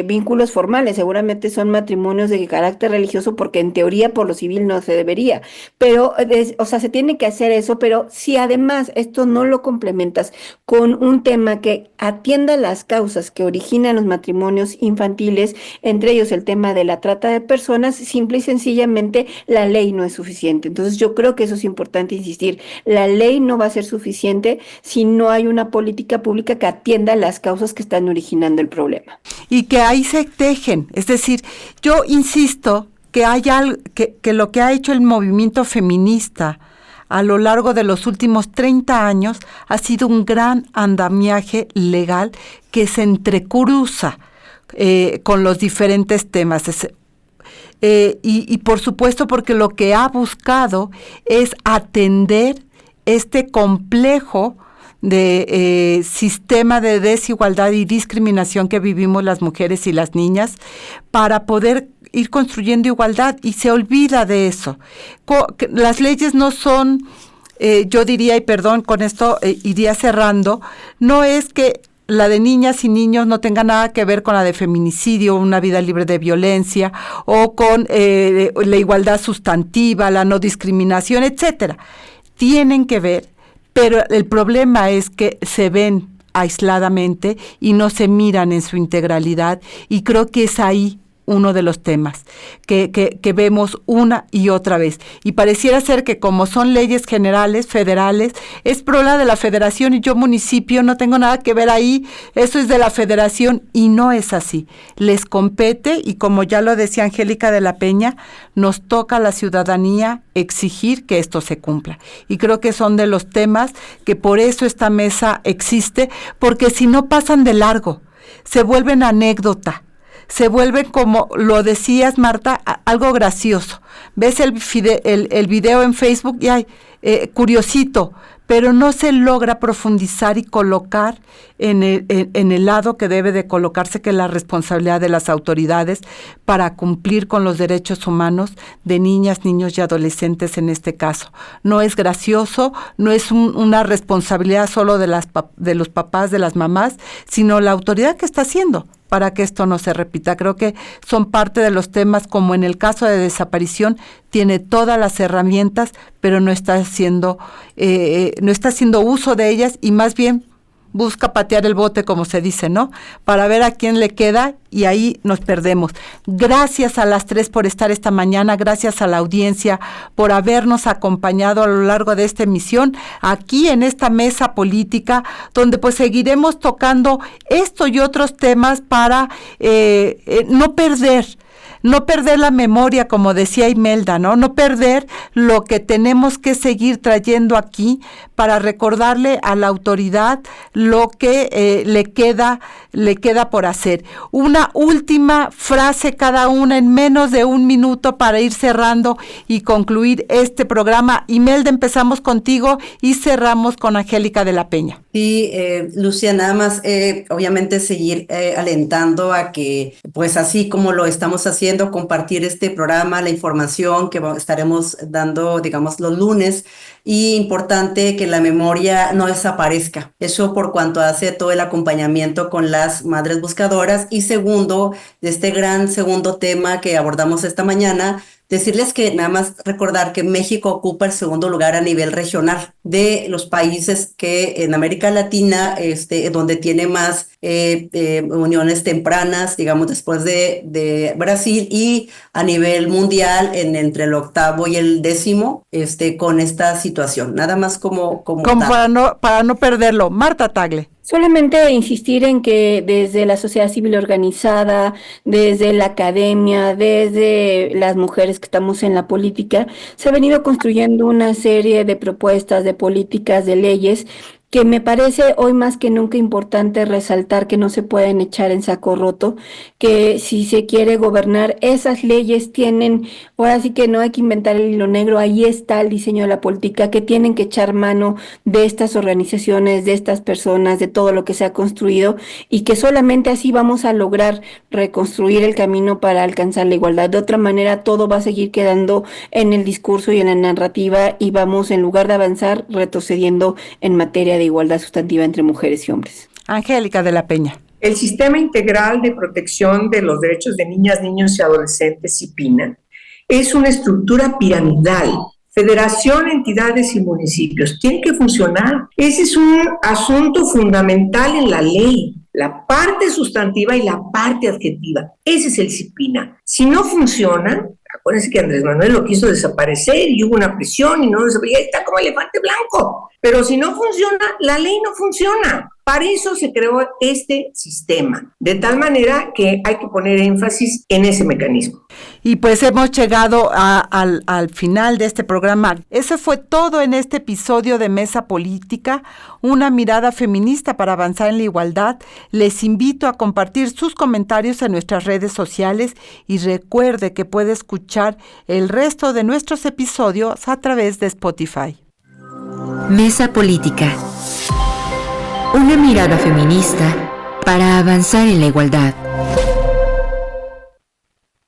vínculos formales, seguramente son matrimonios de carácter religioso, porque en teoría por lo civil no se debería, pero o sea, se tiene que hacer eso, pero si además esto no lo complementas con un tema que atienda las causas que originan los matrimonios infantiles, entre ellos el tema de la trata de personas, simple y sencillamente la ley no es suficiente. Entonces yo creo que eso es importante insistir, la ley no va a ser suficiente si no hay una política pública que atienda las causas que están originando el problema. Y que ahí se tejen, es decir, yo insisto que hay algo, que lo que ha hecho el movimiento feminista a lo largo de los últimos 30 años ha sido un gran andamiaje legal que se entrecruza con los diferentes temas. y por supuesto porque lo que ha buscado es atender este complejo de sistema de desigualdad y discriminación que vivimos las mujeres y las niñas para poder ir construyendo igualdad, y se olvida de eso. Las leyes no son, yo diría, y perdón, con esto iría cerrando, no es que la de niñas y niños no tenga nada que ver con la de feminicidio, una vida libre de violencia, o con la igualdad sustantiva, la no discriminación, etcétera. Tienen que ver, pero el problema es que se ven aisladamente y no se miran en su integralidad, y creo que es ahí uno de los temas que vemos una y otra vez. Y pareciera ser que como son leyes generales, federales, es problema de la federación y yo municipio no tengo nada que ver ahí, eso es de la federación, y no es así. Les compete, y como ya lo decía Angélica de la Peña, nos toca a la ciudadanía exigir que esto se cumpla. Y creo que son de los temas que por eso esta mesa existe, porque si no pasan de largo, se vuelven anécdota. Se vuelve, como lo decías, Marta, algo gracioso. Ves el video en Facebook y hay curiosito, pero no se logra profundizar y colocar en el lado que debe de colocarse, que es la responsabilidad de las autoridades para cumplir con los derechos humanos de niñas, niños y adolescentes en este caso. No es gracioso, no es una responsabilidad solo de los papás, de las mamás, sino la autoridad que está haciendo para que esto no se repita. Creo que son parte de los temas, como en el caso de desaparición, tiene todas las herramientas, pero no está haciendo uso de ellas, y más bien busca patear el bote, como se dice, ¿no? Para ver a quién le queda, y ahí nos perdemos. Gracias a las tres por estar esta mañana, gracias a la audiencia por habernos acompañado a lo largo de esta emisión, aquí en esta mesa política, donde pues seguiremos tocando esto y otros temas para no perder la memoria, como decía Imelda, ¿no? No perder lo que tenemos que seguir trayendo aquí para recordarle a la autoridad lo que le queda por hacer. Una última frase cada una en menos de un minuto para ir cerrando y concluir este programa. Imelda, empezamos contigo y cerramos con Angélica de la Peña. Sí, Lucía, nada más, obviamente seguir alentando a que, pues así como lo estamos haciendo, compartir este programa, la información que estaremos dando, digamos, los lunes, y importante que la memoria no desaparezca. Eso por cuanto hace todo el acompañamiento con las madres buscadoras. Y segundo, de este gran segundo tema que abordamos esta mañana, decirles que nada más recordar que México ocupa el segundo lugar a nivel regional de los países que en América Latina, donde tiene más uniones tempranas, digamos, después de Brasil, y a nivel mundial entre el 8º y el 10º, con esta situación. Nada más como para no perderlo. Marta Tagle. Solamente insistir en que desde la sociedad civil organizada, desde la academia, desde las mujeres que estamos en la política, se ha venido construyendo una serie de propuestas, de políticas, de leyes que me parece hoy más que nunca importante resaltar que no se pueden echar en saco roto, que si se quiere gobernar, esas leyes tienen, ahora sí que no hay que inventar el hilo negro, ahí está el diseño de la política, que tienen que echar mano de estas organizaciones, de estas personas, de todo lo que se ha construido, y que solamente así vamos a lograr reconstruir el camino para alcanzar la igualdad. De otra manera, todo va a seguir quedando en el discurso y en la narrativa, y vamos, en lugar de avanzar, retrocediendo en materia de igualdad sustantiva entre mujeres y hombres. Angélica de la Peña. El Sistema Integral de Protección de los Derechos de Niñas, Niños y Adolescentes, CIPINA, es una estructura piramidal. Federación, entidades y municipios. Tiene que funcionar. Ese es un asunto fundamental en la ley. La parte sustantiva y la parte adjetiva. Ese es el CIPINA. Si no funciona, acuérdense que Andrés Manuel lo quiso desaparecer y hubo una presión y no desapareció, está como elefante blanco. Pero si no funciona, la ley no funciona. Para eso se creó este sistema, de tal manera que hay que poner énfasis en ese mecanismo. Y pues hemos llegado al final de este programa. Eso fue todo en este episodio de Mesa Política, una mirada feminista para avanzar en la igualdad. Les invito a compartir sus comentarios en nuestras redes sociales y recuerde que puede escuchar el resto de nuestros episodios a través de Spotify. Mesa Política. Una mirada feminista para avanzar en la igualdad.